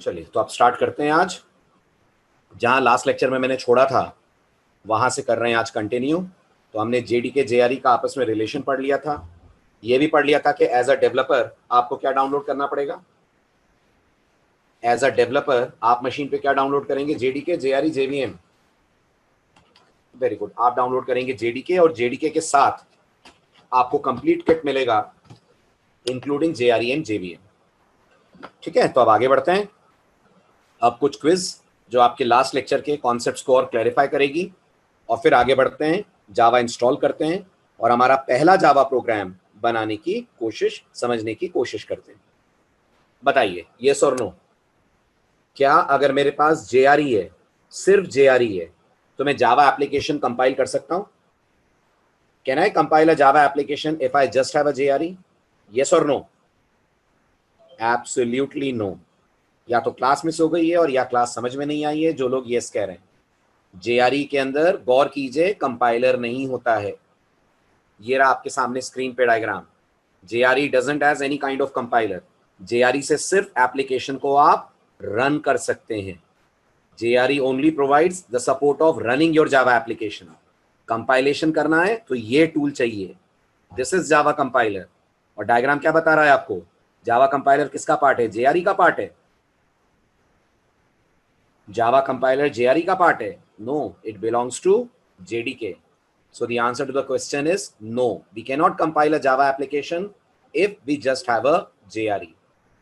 चलिए तो आप स्टार्ट करते हैं। आज जहां लास्ट लेक्चर में मैंने छोड़ा था वहां से कर रहे हैं आज कंटिन्यू। तो हमने जेडीके जेआरई का आपस में रिलेशन पढ़ लिया था, ये भी पढ़ लिया था कि एज अ डेवलपर आपको क्या डाउनलोड करना पड़ेगा। एज अ डेवलपर आप मशीन पे क्या डाउनलोड करेंगे? JDK JRE JVM. Very good, आप डाउनलोड करेंगे जेडीके और जेडीके के साथ आपको कंप्लीट किट मिलेगा इंक्लूडिंग जेआरई एंड जेवीएम। ठीक है, तो अब आगे बढ़ते हैं। अब कुछ क्विज जो आपके लास्ट लेक्चर के कॉन्सेप्ट्स को और क्लैरिफाई करेगी, और फिर आगे बढ़ते हैं, जावा इंस्टॉल करते हैं और हमारा पहला जावा प्रोग्राम बनाने की कोशिश, समझने की कोशिश करते हैं। बताइए यस और नो, क्या अगर मेरे पास जेआरई है, सिर्फ जेआरई है, तो मैं जावा एप्लीकेशन कंपाइल कर सकता हूं? Can I compile a Java application if I just have a JRE? Yes और नो? Absolutely no. या तो क्लास मिस हो गई है और या क्लास समझ में नहीं आई है जो लोग यस कह रहे हैं। जेआरई के अंदर गौर कीजिए, कंपाइलर नहीं होता है। ये रहा आपके सामने स्क्रीन पे diagram. JRE doesn't has any kind of compiler. JRE से सिर्फ एप्लीकेशन को आप रन कर सकते हैं। JRE only provides the support of running your Java application. Compilation करना है तो ये टूल चाहिए, दिस इज जावा कंपाइलर। और डायग्राम क्या बता रहा है आपको? जावा कंपाइलर किसका पार्ट है? जेआरई का पार्ट है। जावा कंपाइलर जेआरई का पार्ट है? No, it belongs to JDK. So the answer to the question is no. We cannot compile a Java application if we just have a JRE,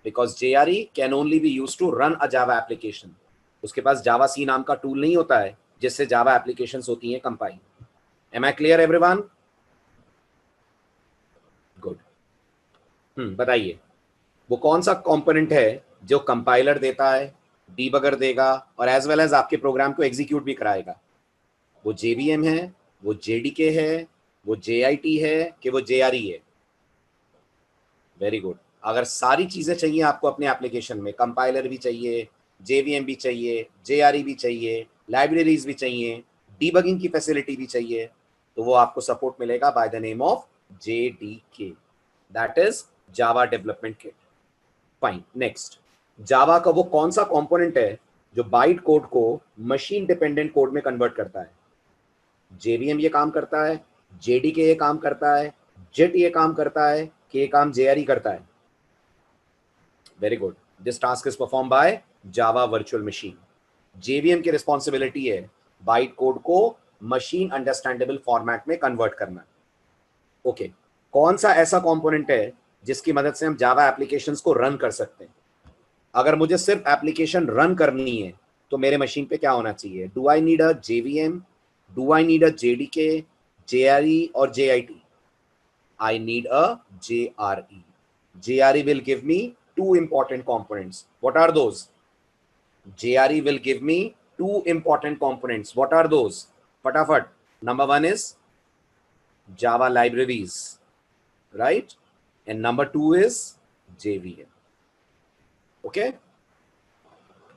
because JRE can only be used to run a Java application. उसके पास Java C नाम का tool नहीं होता है जिससे Java applications होती हैं compile. Am I clear everyone? Good. बताइए वो कौन सा कंपोनेंट है जो कंपाइलर देता है, डीबगर देगा और एज वेल एज आपके प्रोग्राम को एग्जीक्यूट भी कराएगा? वो जेवीएम है, वो जेडीके है, वो जेआईटी है कि वो जेआरई है? Very good. अगर सारी चीजें चाहिए आपको अपने एप्लीकेशन में, कंपाइलर भी चाहिए, जेवीएम भी चाहिए, जेआरई भी चाहिए, लाइब्रेरीज भी चाहिए, डीबगिंग की फैसिलिटी भी चाहिए, तो वो आपको सपोर्ट मिलेगा by the name of JDK, that is Java development kit. Fine, next, Java का वो कौन सा कंपोनेंट है जो बाइट कोड को मशीन डिपेंडेंट कोड में कन्वर्ट करता है? जेवीएम ये काम करता है, जेडीके ये काम करता है, जेट ये काम करता है कि ये काम जेआरई करता है? Very good, this task is perform by Java virtual machine. JVM की रिस्पॉन्सिबिलिटी है बाइट कोड को मशीन अंडरस्टैंडेबल फॉर्मेट में कन्वर्ट करना। ओके, कौन सा ऐसा कंपोनेंट है जिसकी मदद से हम जावा एप्लीकेशंस को रन कर सकते हैं? अगर मुझे सिर्फ एप्लीकेशन रन करनी है तो मेरे मशीन पे क्या होना चाहिए? Do I need a JVM, do I need a JDK, JRE और JIT? I need a JRE. JRE will give me two important components. What are those? JRE will give me two important components. What are those? Fatafat. Number one is Java libraries, right? And number two is JVM. Okay?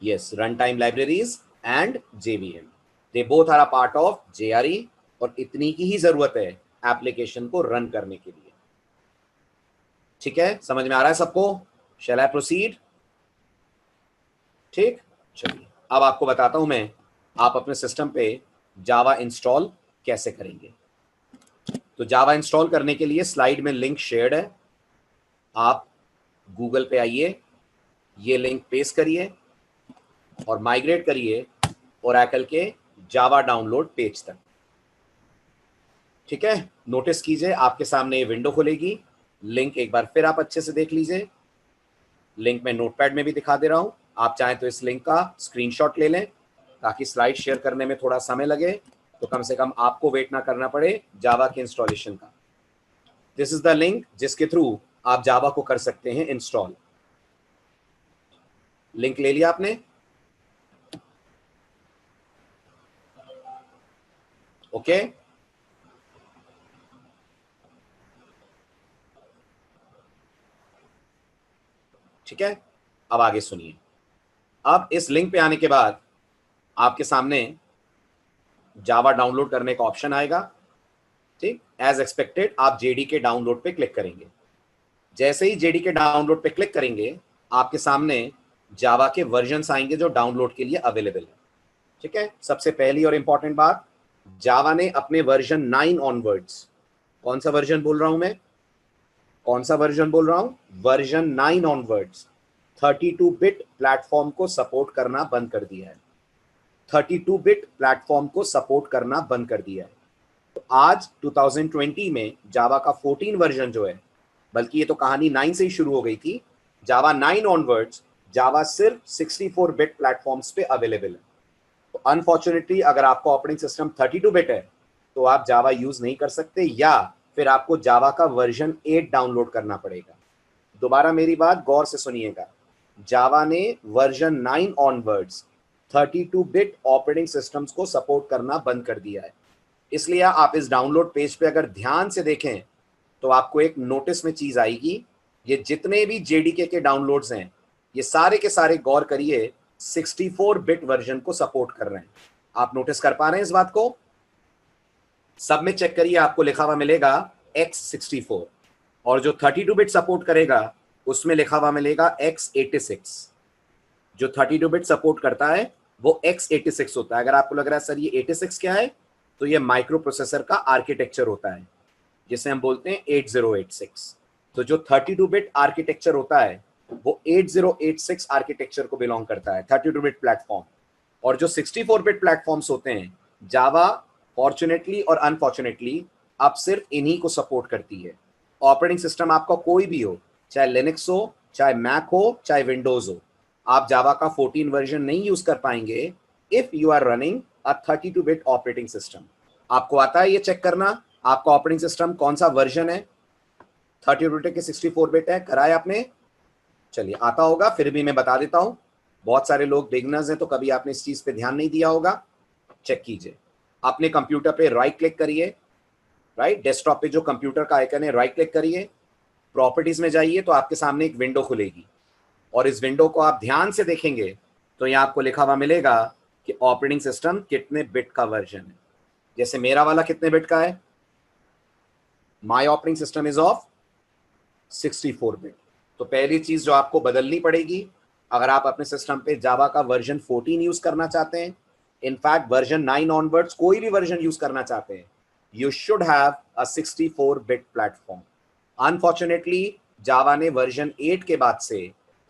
Yes, runtime libraries and JVM. They both are a part of JRE और इतनी की ही जरूरत है application को run करने के लिए। ठीक है, समझ में आ रहा है सबको? शैल आई प्रोसीड? ठीक, चलिए अब आपको बताता हूं मैं आप अपने सिस्टम पे जावा इंस्टॉल कैसे करेंगे। तो जावा इंस्टॉल करने के लिए स्लाइड में लिंक शेयर्ड है, आप गूगल पे आइए, ये लिंक पेस्ट करिए और माइग्रेट करिए ओरेकल के जावा डाउनलोड पेज तक। ठीक है, नोटिस कीजिए आपके सामने ये विंडो खुलेगी। लिंक एक बार फिर आप अच्छे से देख लीजिए, लिंक मैं नोटपैड में भी दिखा दे रहा हूं, आप चाहें तो इस लिंक का स्क्रीनशॉट ले लें ताकि स्लाइड शेयर करने में थोड़ा समय लगे तो कम से कम आपको वेट ना करना पड़े जावा के इंस्टॉलेशन का। दिस इज द लिंक जिसके थ्रू आप जावा को कर सकते हैं इंस्टॉल। लिंक ले लिया आपने? ओके, ठीक है, अब आगे सुनिए। अब इस लिंक पे आने के बाद आपके सामने जावा डाउनलोड करने का ऑप्शन आएगा। ठीक, एज एक्सपेक्टेड आप जेडीके डाउनलोड पे क्लिक करेंगे। जैसे ही जेडीके डाउनलोड पे क्लिक करेंगे आपके सामने जावा के वर्जन्स आएंगे जो डाउनलोड के लिए अवेलेबल है। ठीक है, सबसे पहली और इंपॉर्टेंट बात, जावा ने अपने वर्जन 9 ऑनवर्ड्स, कौन सा वर्जन बोल रहा हूं मैं, कौन सा वर्जन बोल रहा हूं, वर्जन 9 ऑनवर्ड्स 32 बिट प्लेटफॉर्म को सपोर्ट करना बंद कर दिया है। 32 बिट प्लेटफॉर्म को सपोर्ट करना बंद कर दिया है। तो आज 2020 में जावा का 14 वर्जन जो है, बल्कि ये तो कहानी 9 से ही शुरू हो गई थी, जावा 9 ऑनवर्ड्स जावा सिर्फ 64 बिट प्लेटफॉर्म्स पे अवेलेबल है। तो अनफॉर्चुनेटली अगर आपका ऑपरेटिंग सिस्टम 32 बिट है तो आप जावा यूज नहीं कर सकते, या फिर आपको जावा का वर्जन 8 डाउनलोड करना पड़ेगा। दोबारा मेरी बात गौर से सुनिएगा, जावा ने version 9 onwards 32 bit operating systems को सपोर्ट करना बंद कर दिया है। इसलिए आप इस डाउनलोड पेज पे अगर ध्यान से देखें तो आपको एक नोटिस में चीज आएगी, ये जितने भी जेडीके के डाउनलोड्स हैं ये सारे के सारे, गौर करिए, 64 बिट वर्जन को सपोर्ट कर रहे हैं। आप नोटिस कर पा रहे हैं इस बात को? सब में चेक करिए, आपको लिखा हुआ मिलेगा x64, और जो 32 बिट सपोर्ट करेगा उसमें लिखा हुआ मिलेगा x86। जो 32 बिट सपोर्ट करता है वो x86 होता है। अगर आपको लग रहा है सर ये 86 क्या है, तो ये माइक्रो प्रोसेसर का आर्किटेक्चर होता है जिसे हम बोलते हैं 8086। तो जो 32 बिट आर्किटेक्चर होता है वो 8086 आर्किटेक्चर को बिलोंग करता है, 32 बिट प्लेटफॉर्म। और जो 64 बिट प्लेटफॉर्म्स होते हैं, जावा फॉर्चुनेटली और अनफॉर्चुनेटली अब सिर्फ इन्हीं को सपोर्ट करती है। ऑपरेटिंग सिस्टम आपका कोई भी हो, चाहे लिनक्स हो, चाहे मैक हो, चाहे विंडोज हो, आप जावा का 14 वर्जन नहीं यूज कर पाएंगे if you are running a 32 bit operating system. आपको आता है ये चेक करना आपका ऑपरेटिंग सिस्टम कौन सा वर्जन है, 32 बिट के 64 बिट है, कराया आपने? चलिए आता होगा, फिर भी मैं बता देता हूं, बहुत सारे लोग बिगनर्स हैं तो कभी आपने इस चीज पे ध्यान नहीं दिया होगा। चेक कीजिए, अपने कंप्यूटर पे राइट क्लिक करिए, राइट डेस्कटॉप पे जो कंप्यूटर का आइकन है राइट क्लिक करिए, प्रॉपर्टीज में जाइए तो आपके सामने एक विंडो खुलेगी, और इस विंडो को आप ध्यान से देखेंगे तो यहाँ आपको लिखा हुआ मिलेगा कि ऑपरेटिंग सिस्टम कितने बिट का वर्जन है। जैसे मेरा वाला कितने बिट का है, my operating system is of 64 bit. तो पहली चीज जो आपको बदलनी पड़ेगी, अगर आप अपने सिस्टम पे जावा का वर्जन 14 यूज करना चाहते हैं, इनफैक्ट वर्जन 9 ऑनवर्ड्स कोई भी वर्जन यूज करना चाहते हैं, you should have a 64 bit platform. Unfortunately Java ने वर्जन 8 के बाद से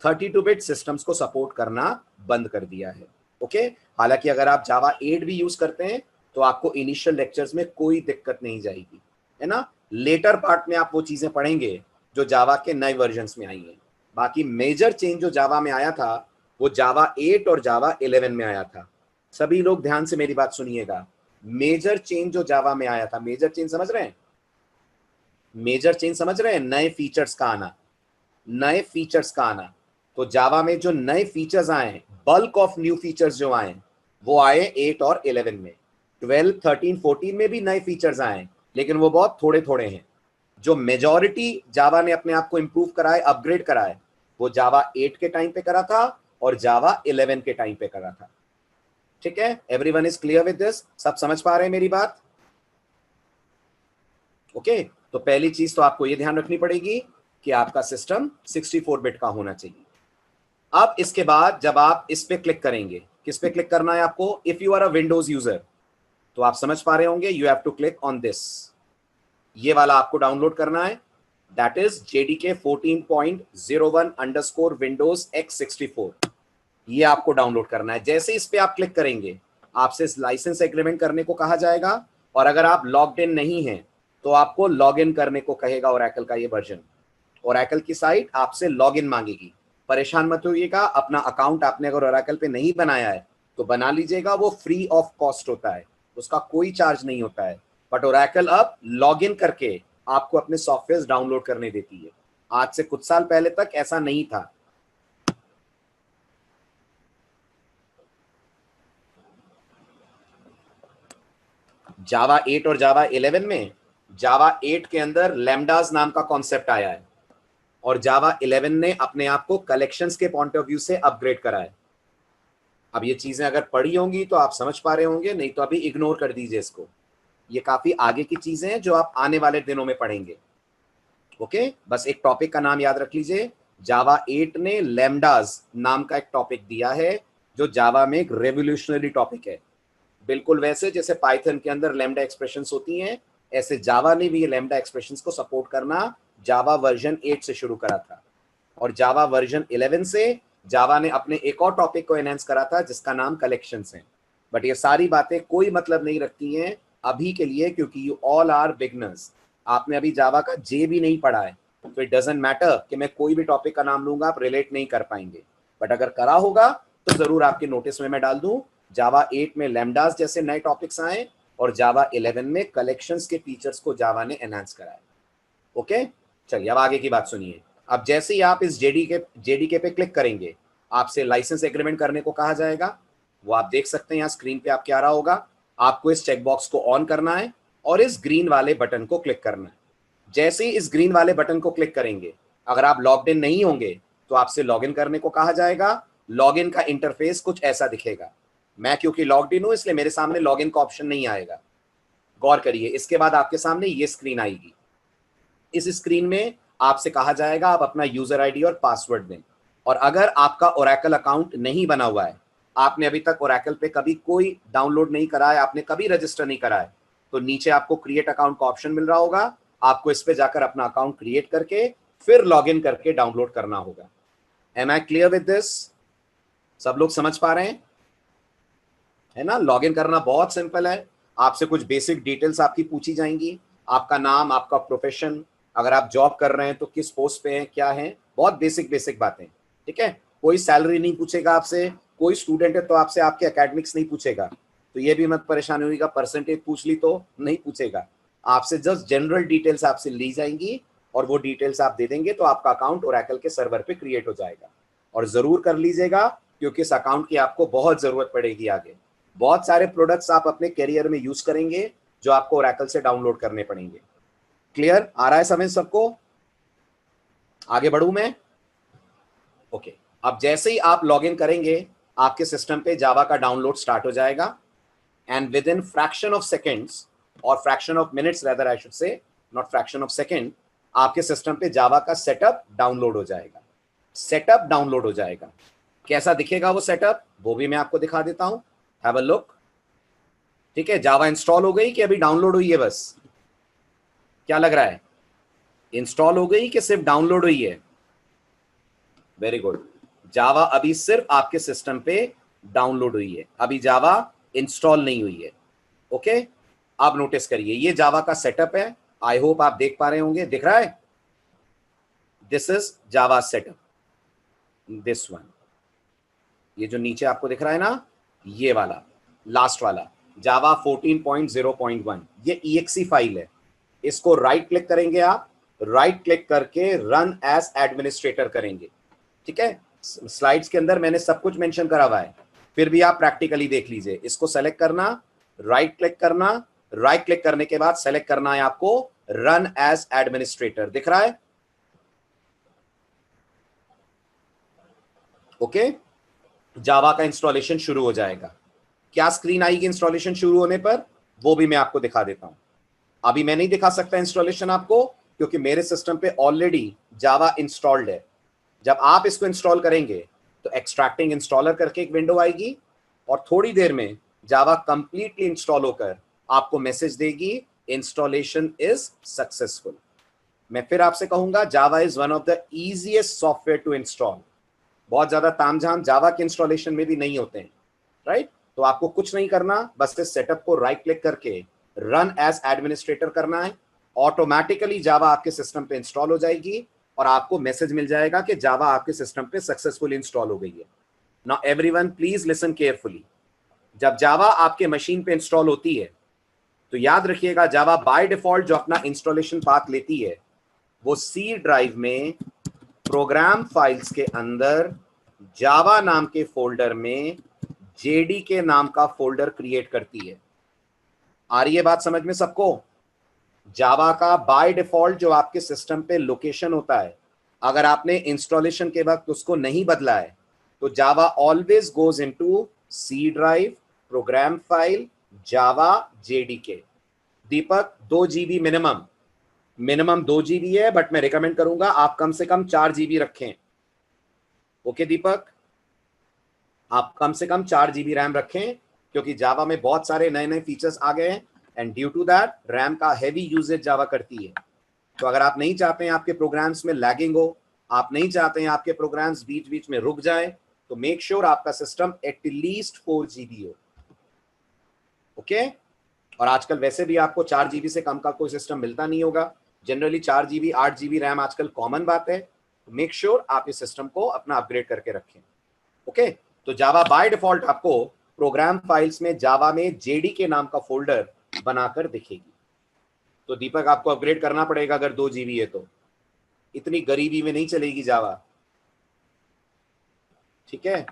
32 बिट सिस्टम्स को सपोर्ट करना बंद कर दिया है। ओके, हालांकि अगर आप जावा 8 भी यूज करते हैं तो आपको इनिशियल लेक्चर्स में कोई दिक्कत नहीं जाएगी, है ना। लेटर पार्ट में आप वो चीजें पढ़ेंगे जो जावा के नए वर्जन्स में आई हैं। बाकी मेजर चेंज जो जावा में आया था वो जावा 8 और जावा 11 में आया था। सभी लोग ध्यान से मेरी बात सुनिएगा, मेजर चेंज जो जावा में आया था, मेजर चेंज समझ रहे हैं, मेजर चेंज समझ रहे हैं, नए फीचर्स का आना, नए फीचर्स का आना। तो जावा में जो नए फीचर्स आए, बल्क ऑफ न्यू फीचर्स जो आए वो आए 8 और 11 में। 12, 13, 14 में भी नए फीचर्स आए, लेकिन वो बहुत थोड़े थोड़े हैं। जो मेजॉरिटी जावा ने अपने आप को इंप्रूव कराए, अपग्रेड कराए, वो जावा 8 के टाइम पे करा था और जावा 11 के टाइम पे करा था। ठीक है, everyone is clear with this? सब समझ पा रहे हैं मेरी बात? ओके, तो पहली चीज तो आपको ये ध्यान रखनी पड़ेगी कि आपका सिस्टम 64 बिट का होना चाहिए। अब इसके बाद जब आप इस पे क्लिक करेंगे, किस पे क्लिक करना है आपको, if you are a Windows user तो आप समझ पा रहे होंगे, you have to click on this, ये वाला आपको डाउनलोड करना है, that is JDK 14.01 underscore Windows x64। ये आपको डाउनलोड करना है। जैसे इस पे आप क्लिक करेंगे आपसे लाइसेंस एग्रीमेंट करने को कहा जाएगा, और अगर आप लॉग्ड इन नहीं हैं तो आपको लॉग इन करने को कहेगा ओरेकल का ये वर्जन। ओरेकल की साइट आपसे लॉग इन मांगेगी, परेशान मत होइएगा, अपना अकाउंट आपने अगर ओरेकल पे नहीं बनाया है तो बना लीजिएगा, वो फ्री ऑफ कॉस्ट होता है, उसका कोई चार्ज नहीं होता है। बट ओरेकल अब लॉग इन करके आपको अपने सॉफ्टवेयर डाउनलोड करने देती है, आज से कुछ साल पहले तक ऐसा नहीं था। जावा 8 और जावा 11 में, जावा 8 के अंदर लैम्डास नाम का कॉन्सेप्ट आया है, और जावा 11 ने अपने आप को कलेक्शंस के पॉइंट ऑफ व्यू से अपग्रेड करा है। अब ये चीजें अगर पढ़ी होंगी तो आप समझ पा रहे होंगे, नहीं तो अभी इग्नोर कर दीजिए इसको, ये काफी आगे की चीजें हैं जो आप आने वाले दिनों में पढ़ेंगे। ओके, बस एक टॉपिक का नाम याद रख लीजिए, जावा 8 ने लैम्डास नाम का एक टॉपिक दिया है जो जावा में एक रेवोल्यूशनरी टॉपिक है। बिल्कुल वैसे जैसे पाइथन के अंदर लैम्डा एक्सप्रेशंस होती हैं, ऐसे जावा ने भी ये लैम्डा एक्सप्रेशंस को सपोर्ट करना जावा वर्जन 8 से शुरू करा था। और जावा वर्जन 11 से जावा ने अपने एक और टॉपिक को एनहांस करा था जिसका नाम कलेक्शंस है। बट ये सारी बातें कोई मतलब नहीं रखती हैं अभी के लिए, क्योंकि यू ऑल आर बिगनर्स। आपने अभी जावा का जे भी नहीं पढ़ा है, तो इट डजंट मैटर कि मैं कोई भी टॉपिक का नाम लूंगा, आप रिलेट नहीं कर पाएंगे। बट अगर करा होगा तो जरूर आपके नोटिस में मैं डाल दूं, जावा 8 में लैम्डास जैसे नए टॉपिक्स आए और जावा 11 में कलेक्शंस के फीचर्स को जावा ने एनहांस कराया। ओके, चलिए अब आगे की बात सुनिए। अब जैसे ही आप इस जेडीके पे क्लिक करेंगे, आपसे लाइसेंस एग्रीमेंट करने को कहा जाएगा। वो आप देख सकते हैं यहाँ स्क्रीन पे आपके आ रहा होगा। आपको इस चेकबॉक्स को ऑन करना है और इस ग्रीन वाले बटन को क्लिक करना है। जैसे ही इस ग्रीन वाले बटन को क्लिक करेंगे, अगर आप लॉग्ड इन नहीं होंगे तो आपसे लॉगिन करने को कहा जाएगा। लॉगिन का इंटरफेस कुछ ऐसा दिखेगा। मैं क्योंकि लॉग्ड इन हूं इसलिए मेरे सामने लॉगिन का ऑप्शन नहीं आएगा। गौर करिए, इसके बाद आपके सामने ये स्क्रीन आएगी। इस स्क्रीन में आपसे कहा जाएगा आप अपना यूजर आईडी और पासवर्ड दें। और अगर आपका ओरेकल अकाउंट नहीं बना हुआ है, आपने अभी तक ओरेकल पे कभी कोई डाउनलोड नहीं करा है, आपने कभी रजिस्टर नहीं करा है, तो नीचे आपको क्रिएट अकाउंट का ऑप्शन मिल रहा होगा। आपको इस पे जाकर अपना अकाउंट क्रिएट करके फिर लॉगिन करके डाउनलोड करना होगा। Am I clear with this? सब लोग समझ पा रहे हैं, है ना? लॉगिन करना बहुत सिंपल है। आपसे कुछ बेसिक डिटेल्स आपकी पूछी जाएंगी, आपका नाम, आपका प्रोफेशन, अगर आप जॉब कर रहे हैं तो किस पोस्ट पे हैं, क्या है, बहुत बेसिक बातें। ठीक है, कोई सैलरी नहीं पूछेगा आपसे, कोई स्टूडेंट है तो आपसे आपके एकेडमिक्स नहीं पूछेगा, तो ये भी मत परेशानी होगी परसेंटेज पूछ ली तो नहीं पूछेगा। आपसे जस्ट जनरल डिटेल्स आपसे ली जाएंगी और वो डिटेल्स आप दे देंगे तो आपका अकाउंट ओरेकल के सर्वर पे क्रिएट हो जाएगा। और जरूर कर लीजिएगा क्योंकि इस अकाउंट की आपको बहुत जरूरत पड़ेगी आगे। बहुत सारे प्रोडक्ट्स आप अपने करियर में यूज करेंगे जो आपको ओरेकल से डाउनलोड करने पड़ेंगे। क्लियर? आ रहा है समझ सबको? आगे बढ़ूं मैं? ओके, अब जैसे ही आप लॉगिन करेंगे आपके सिस्टम पे जावा का डाउनलोड स्टार्ट हो जाएगा and within fraction of seconds और fraction of minutes rather I should say, not fraction of second, आपके सिस्टम पे जावा का सेटअप डाउनलोड हो जाएगा। सेटअप डाउनलोड हो जाएगा। कैसा दिखेगा वो सेटअप, वो भी मैं आपको दिखा देता हूं। Have a look. ठीक है, जावा इंस्टॉल हो गई कि अभी डाउनलोड हुई है? बस क्या लग रहा है, इंस्टॉल हो गई कि सिर्फ डाउनलोड हुई है? वेरी गुड, जावा अभी सिर्फ आपके सिस्टम पे डाउनलोड हुई है, अभी जावा इंस्टॉल नहीं हुई है। ओके, आप नोटिस करिए ये जावा का सेटअप है। आई होप आप देख पा रहे होंगे, दिख रहा है? This is Java setup, this one. ये जो नीचे आपको दिख रहा है ना, ये वाला लास्ट वाला जावा 14.0.1, ये exe फाइल है। इसको राइट क्लिक करेंगे आप, राइट क्लिक करके रन एज एडमिनिस्ट्रेटर करेंगे। ठीक है, स्लाइड्स के अंदर मैंने सब कुछ मेंशन करा हुआ है, फिर भी आप प्रैक्टिकली देख लीजिए। इसको सेलेक्ट करना, राइट क्लिक करना, राइट क्लिक करने के बाद सेलेक्ट करना है आपको रन एज एडमिनिस्ट्रेटर। दिख रहा है? ओके, जावा का इंस्टॉलेशन शुरू हो जाएगा। क्या स्क्रीन आएगी इंस्टॉलेशन शुरू होने पर, वो भी मैं आपको दिखा देता हूं। अभी मैं नहीं दिखा सकता इंस्टॉलेशन आपको क्योंकि मेरे सिस्टम पे ऑलरेडी जावा इंस्टॉल्ड है। जब आप इसको इंस्टॉल करेंगे तो एक्सट्रैक्टिंग इंस्टॉलर करके एक विंडो आएगी और थोड़ी देर में जावा कंप्लीटली इंस्टॉल होकर आपको मैसेज देगी इंस्टॉलेशन इज सक्सेसफुल। मैं फिर आपसे कहूंगा Java is one of the easiest software to install. बहुत ज्यादा तामझाम जावा के इंस्टॉलेशन में भी नहीं होते हैं, राइट? तो आपको कुछ नहीं करना, बस इस सेटअप को राइट क्लिक करके रन एज एडमिनिस्ट्रेटर करना है। ऑटोमेटिकली जावा आपके सिस्टम पे इंस्टॉल हो जाएगी और आपको मैसेज मिल जाएगा कि जावा आपके सिस्टम पे सक्सेसफुली इंस्टॉल हो गई है। Now everyone please listen carefully. जब जावा आपके मशीन पे इंस्टॉल होती है तो याद रखिएगा जावा बाय डिफॉल्ट जो अपना इंस्टॉलेशन पाथ लेती है वो सी ड्राइव में प्रोग्राम फाइल्स के अंदर जावा नाम के फोल्डर में जेडीके नाम का फोल्डर क्रिएट करती है। आ रही है बात समझ में सबको? जावा का बाय डिफॉल्ट जो आपके सिस्टम पे लोकेशन होता है, अगर आपने इंस्टॉलेशन के वक्त उसको नहीं बदला है तो Java always goes into C drive, program file, Java JDK. Deepak 2 GB minimum 2 GB है, बट मैं रिकमेंड करूंगा आप कम से कम 4 GB रखें ओके दीपक, आप कम से कम 4 GB रैम रखें, क्योंकि जावा में बहुत सारे नए नए फीचर्स आ गए हैं and due to that RAM का हैवी यूजेज जावा करती है। तो अगर आप नहीं चाहते हैं आपके प्रोग्राम्स में लैगिंग हो, आप नहीं चाहते हैं आपके प्रोग्राम्स बीच बीच में रुक जाए, तो मेक श्योर आपका सिस्टम एटलीस्ट 4 GB हो। ओके, और आजकल वैसे भी आपको 4 GB से कम का कोई सिस्टम मिलता नहीं होगा। जनरली 4 GB 8 GB रैम आजकल कॉमन बात है। मेक श्योर आप इस सिस्टम को अपना अपग्रेड करके रखें। ओके, तो जावा बाय डिफॉल्ट आपको प्रोग्राम फाइल्स में जावा में जेडी के नाम का फोल्डर बनाकर दिखेगी। तो दीपक आपको अपग्रेड करना पड़ेगा, अगर 2 GB है तो। इतनी गरीबी में नहीं चलेगी जावा, ठीक है।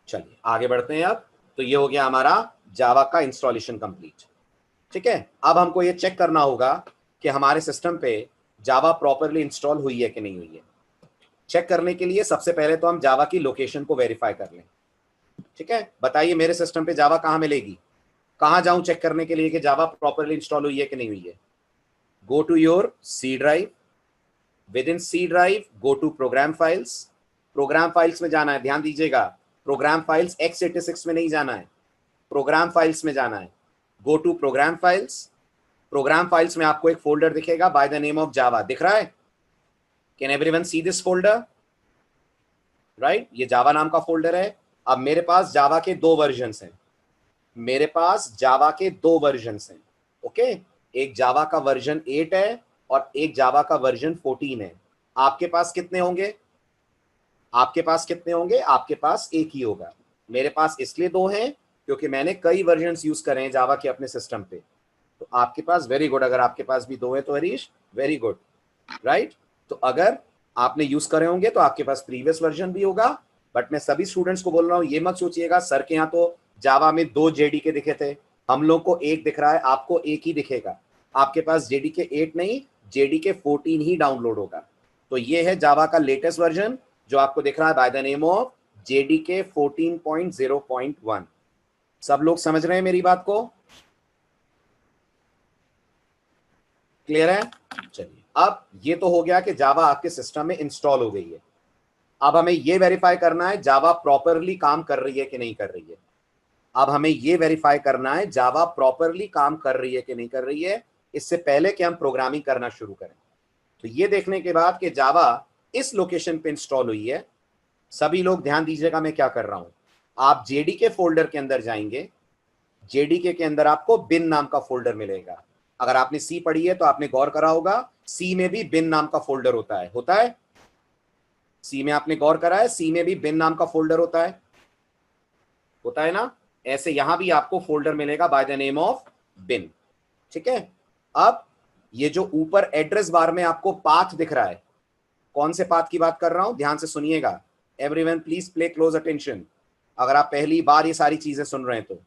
चलिए आगे बढ़ते हैं अब। तो ये हो गया हमारा जावा का इंस्टॉलेशन कंप्लीट, ठीक है। अब हमको ये चेक करना होगा कि हमारे सिस्टम पे जावा प्रॉपरली इंस्टॉल हुई है कि नहीं हुई है। चेक करने के लिए सबसे पहले तो हम जावा की लोकेशन को वेरीफाई कर लें, ठीक है। बताइए मेरे सिस्टम पे जावा कहाँ मिलेगी, कहाँ जाऊं चेक करने के लिए कि जावा प्रॉपरली इंस्टॉल हुई है कि नहीं हुई है। Go to your C drive, within C drive go to program files. Program files में जाना है, ध्यान दीजिएगा, प्रोग्राम फाइल्स x86 में नहीं जाना है, प्रोग्राम फाइल्स में जाना है। Go to program files. Program files में आपको एक फोल्डर दिखेगा by the name of Java, दिख रहा है? Can everyone see this folder? Right, ये जावा नाम का फोल्डर है। अब मेरे पास जावा के 2 वर्जन्स हैं, मेरे पास जावा के 2 वर्जन्स हैं। ओके, एक जावा का वर्जन 8 है और एक जावा का वर्जन 14 है। आपके पास कितने होंगे? आपके पास कितने होंगे? आपके पास एक ही होगा। मेरे पास इसलिए 2 हैं क्योंकि मैंने कई वर्जन्स यूज करे हैं जावा के अपने सिस्टम पे। तो आपके पास वेरी गुड, अगर आपके पास भी 2 है तो हरीश वेरी गुड, राइट। तो अगर आपने यूज करे होंगे तो आपके पास प्रीवियस वर्जन भी होगा। बट मैं सभी स्टूडेंट्स को बोल रहा हूँ, ये मत सोचिएगा सर के यहाँ तो जावा में 2 जेडी के दिखे थे, हम लोग को एक दिख रहा है, आपको एक ही दिखेगा। आपके पास जेडी के 8 नहीं, जेडी के 14 ही डाउनलोड होगा। तो ये है जावा का लेटेस्ट वर्जन जो आपको दिख रहा है bye the name of JD के 14.0.1। सब लोग समझ रहे हैं मेरी बात को? क्लियर है? चलिए, अब ये तो हो गया कि जावा आपके सिस्टम में इंस्टॉल हो गई है। अब हमें ये वेरीफाई करना है जावा प्रॉपरली काम कर रही है कि नहीं कर रही है। अब हमें ये वेरीफाई करना है जावा प्रॉपरली काम कर रही है कि नहीं कर रही है, इससे पहले कि हम प्रोग्रामिंग करना शुरू करें। तो ये देखने के बाद कि जावा इस लोकेशन पे इंस्टॉल हुई है, सभी लोग ध्यान दीजिएगा मैं क्या कर रहा हूं। आप जेडीके फोल्डर के अंदर जाएंगे, जेडीके के अंदर आपको बिन नाम का फोल्डर मिलेगा। अगर आपने सी पढ़ी है तो आपने गौर करा होगा, सी में भी बिन नाम का फोल्डर होता है, होता है? सी में आपने गौर करा है, सी में भी बिन नाम का फोल्डर होता है, होता है ना? ऐसे यहां भी आपको फोल्डर मिलेगा बाय द नेम ऑफ बिन, ठीक है। अब ये जो ऊपर एड्रेस बार में आपको पाथ दिख रहा है, कौन से पाथ की बात कर रहा हूं, ध्यान से सुनिएगा। Everyone please play close attention. अगर आप पहली बार ये सारी चीजें सुन रहे हैं तो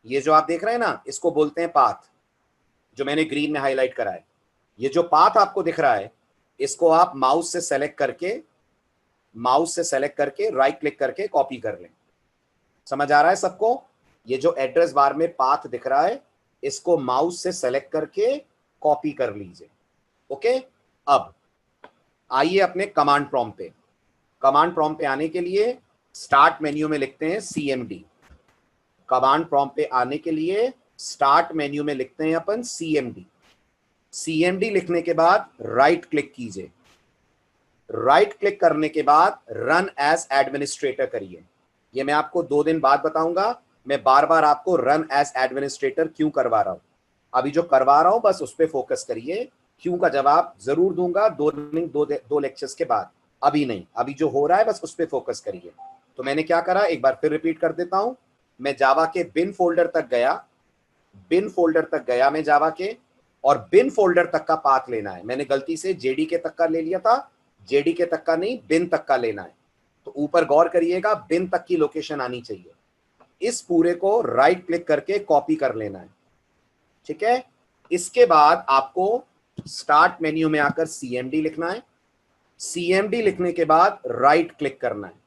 ये जो आप देख रहे हैं ना, इसको बोलते हैं पाथ, जो मैंने ग्रीन में हाईलाइट करा है। ये जो पाथ आपको दिख रहा है, इसको आप माउस से सेलेक्ट करके राइट क्लिक करके कॉपी कर लें। समझ आ रहा है सबको? ये जो एड्रेस बार में पाथ दिख रहा है, इसको माउस से सेलेक्ट करके कॉपी कर लीजिए। ओके, अब आइए अपने कमांड प्रॉम्प्ट पे। कमांड प्रॉम्प्ट पे आने के लिए स्टार्ट मेन्यू में लिखते हैं CMD। कमांड प्रॉम्प्ट पे आने के लिए स्टार्ट मेन्यू में लिखते हैं अपन CMD। CMD लिखने के बाद राइट क्लिक कीजिए। राइट क्लिक करने के बाद रन एज एडमिनिस्ट्रेटर करिए। ये मैं आपको 2 दिन बाद बताऊंगा, मैं बार बार आपको रन एज एडमिनिस्ट्रेटर क्यों करवा रहा हूं। अभी जो करवा रहा हूं बस उस पर फोकस करिए, क्यों का जवाब जरूर दूंगा 2 लेक्चर्स के बाद, अभी नहीं। अभी जो हो रहा है बस उस पर फोकस करिए। तो मैंने क्या करा, एक बार फिर रिपीट कर देता हूं। मैं जावा के बिन फोल्डर तक गया, बिन फोल्डर तक गया मैं जावा के, और बिन फोल्डर तक का पाथ लेना है। मैंने गलती से जेडीके तक का ले लिया था, जेडीके तक का नहीं, बिन तक का लेना है। तो ऊपर गौर करिएगा, बिन तक की लोकेशन आनी चाहिए। इस पूरे को राइट क्लिक करके कॉपी कर लेना है, ठीक है। इसके बाद आपको स्टार्ट मेन्यू में आकर CMD लिखना है। CMD लिखने के बाद राइट क्लिक करना है।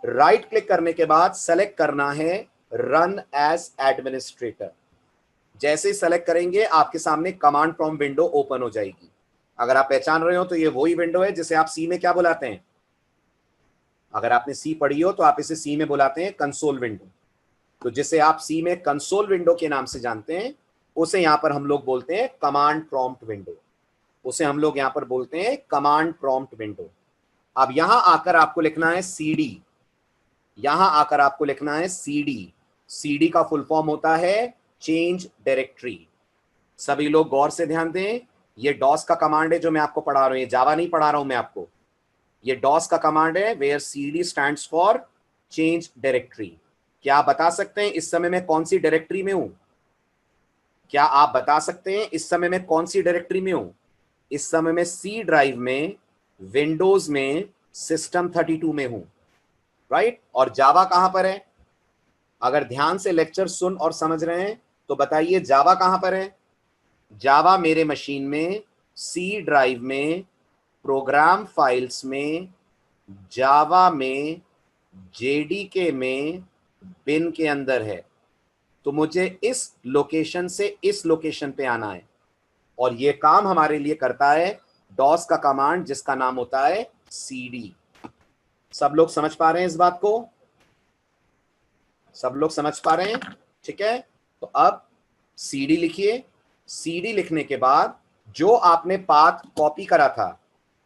राइट क्लिक करने के बाद सेलेक्ट करना है रन एज एडमिनिस्ट्रेटर। जैसे ही सेलेक्ट करेंगे आपके सामने कमांड प्रॉम्प्ट विंडो ओपन हो जाएगी। अगर आप पहचान रहे हो तो ये वही विंडो है जिसे आप सी में क्या बुलाते हैं, अगर आपने सी पढ़ी हो तो आप इसे सी में बुलाते हैं कंसोल विंडो। तो जिसे आप सी में कंसोल विंडो के नाम से जानते हैं, उसे यहां पर हम लोग बोलते हैं कमांड प्रॉम्प्ट विंडो। उसे हम लोग यहां पर बोलते हैं कमांड प्रॉम्प्ट विंडो। अब यहां आकर आपको लिखना है सीडी, यहां आकर आपको लिखना है सीडी। सीडी का फुल फॉर्म होता है चेंज डायरेक्टरी। सभी लोग गौर से ध्यान दें, ये डॉस का कमांड है जो मैं आपको पढ़ा रहा हूं, ये जावा नहीं पढ़ा रहा हूं मैं आपको, ये डॉस का कमांड है where CD stands for change directory. क्या आप बता सकते हैं इस समय मैं कौन सी डायरेक्टरी में हूं? क्या आप बता सकते हैं इस समय मैं कौन सी डायरेक्टरी में हूं? इस समय मैं सी ड्राइव में, विंडोज में, सिस्टम 32 में हूं, राइट। और जावा कहां पर है? अगर ध्यान से लेक्चर सुन और समझ रहे हैं तो बताइए जावा कहां पर है? जावा मेरे मशीन में सी ड्राइव में, प्रोग्राम फाइल्स में, जावा में, जेडीके में, बिन के अंदर है। तो मुझे इस लोकेशन से इस लोकेशन पे आना है, और ये काम हमारे लिए करता है डॉस का कमांड जिसका नाम होता है सीडी। सब लोग समझ पा रहे हैं इस बात को? सब लोग समझ पा रहे हैं? ठीक है, तो अब सीडी लिखिए। सीडी लिखने के बाद जो आपने पाथ कॉपी करा था,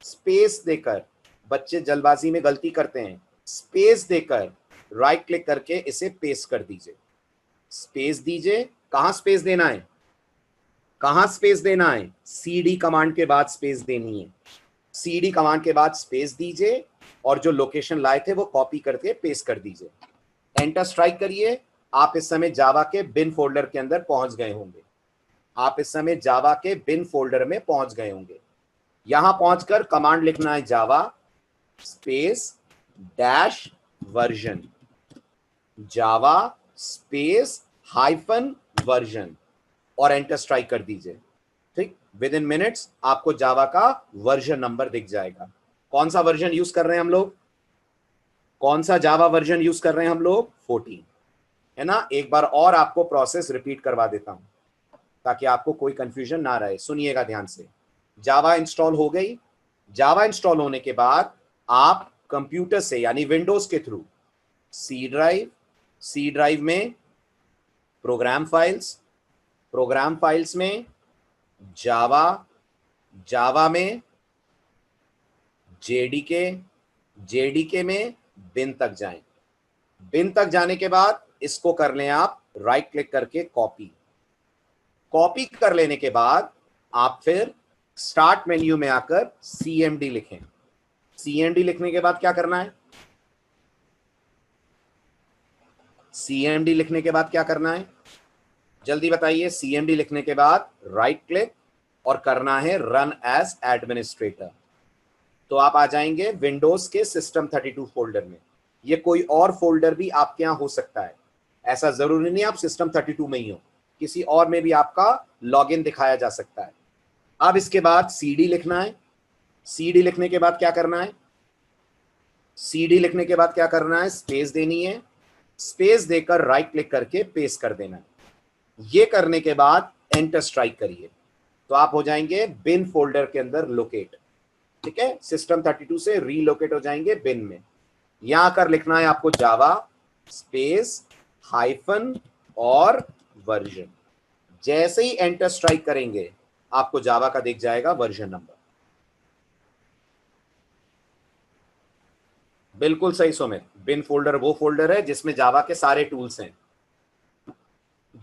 स्पेस देकर, बच्चे जल्दबाजी में गलती करते हैं, स्पेस देकर राइट क्लिक करके इसे पेस्ट कर दीजिए। स्पेस दीजिए। कहां स्पेस देना है? कहां स्पेस देना है? सीडी कमांड के बाद स्पेस देनी है। सीडी कमांड के बाद स्पेस दीजिए और जो लोकेशन लाए थे वो कॉपी करके पेस्ट कर दीजिए। एंटर स्ट्राइक करिए। आप इस समय जावा के बिन फोल्डर के अंदर पहुंच गए होंगे। आप इस समय जावा के बिन फोल्डर में पहुंच गए होंगे। यहां पहुंचकर कमांड लिखना है Java space dash version, Java space hyphen version, और एंटर स्ट्राइक कर दीजिए। ठीक, विद इन मिनट्स आपको जावा का वर्जन नंबर दिख जाएगा। कौन सा वर्जन यूज कर रहे हैं हम लोग? कौन सा जावा वर्जन यूज कर रहे हैं हम लोग? 14, है ना। एक बार और आपको प्रोसेस रिपीट करवा देता हूं ताकि आपको कोई कंफ्यूजन ना रहे। सुनिएगा ध्यान से। जावा इंस्टॉल हो गई। जावा इंस्टॉल होने के बाद आप कंप्यूटर से यानी विंडोज के through C drive, C drive में प्रोग्राम फाइल्स, प्रोग्राम फाइल्स में जावा, जावा में जेडीके, जेडीके में बिन तक जाएं। बिन तक जाने के बाद इसको कर लें आप राइट क्लिक करके कॉपी। कॉपी कर लेने के बाद आप फिर स्टार्ट मेन्यू में आकर सीएमडी लिखें। सीएमडी लिखने के बाद क्या करना है? सीएमडी लिखने के बाद क्या करना है? जल्दी बताइए। सीएमडी लिखने के बाद राइट क्लिक और करना है रन एज एडमिनिस्ट्रेटर। तो आप आ जाएंगे विंडोज के सिस्टम 32 फोल्डर में। ये कोई और फोल्डर भी आपके यहां हो सकता है, ऐसा जरूरी नहीं आप सिस्टम 32 में ही हो, किसी और में भी आपका लॉगिन दिखाया जा सकता है। अब इसके बाद सीडी लिखना है। सीडी लिखने के बाद क्या करना है? सीडी लिखने के बाद क्या करना है? स्पेस देनी है। स्पेस देकर राइट क्लिक करके पेस्ट कर देना है। ये करने के बाद एंटर स्ट्राइक करिए तो आप हो जाएंगे बिन फोल्डर के अंदर लोकेट। ठीक है, सिस्टम 32 से रीलोकेट हो जाएंगे बिन में। यहां आकर लिखना है आपको जावा स्पेस हाइफन और वर्जन। जैसे ही एंटर स्ट्राइक करेंगे आपको जावा का दिख जाएगा वर्जन नंबर। बिल्कुल सही सुमित। बिन फोल्डर वो फोल्डर है जिसमें जावा के सारे टूल्स हैं।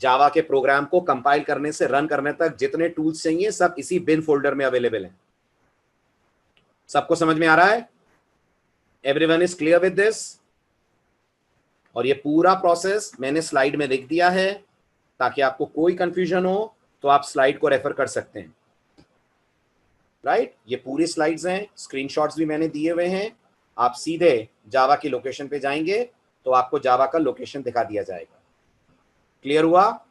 जावा के प्रोग्राम को कंपाइल करने से रन करने तक जितने टूल्स चाहिए सब इसी बिन फोल्डर में अवेलेबल हैं। सबको समझ में आ रहा है? Everyone is clear with this? और ये पूरा प्रोसेस मैंने स्लाइड में लिख दिया है ताकि आपको कोई कंफ्यूजन हो तो आप स्लाइड को रेफर कर सकते हैं। राइट, ये पूरी स्लाइड्स हैं, स्क्रीनशॉट्स भी मैंने दिए हुए हैं। आप सीधे जावा की लोकेशन पे जाएंगे तो आपको जावा का लोकेशन दिखा दिया जाएगा। क्लियर हुआ?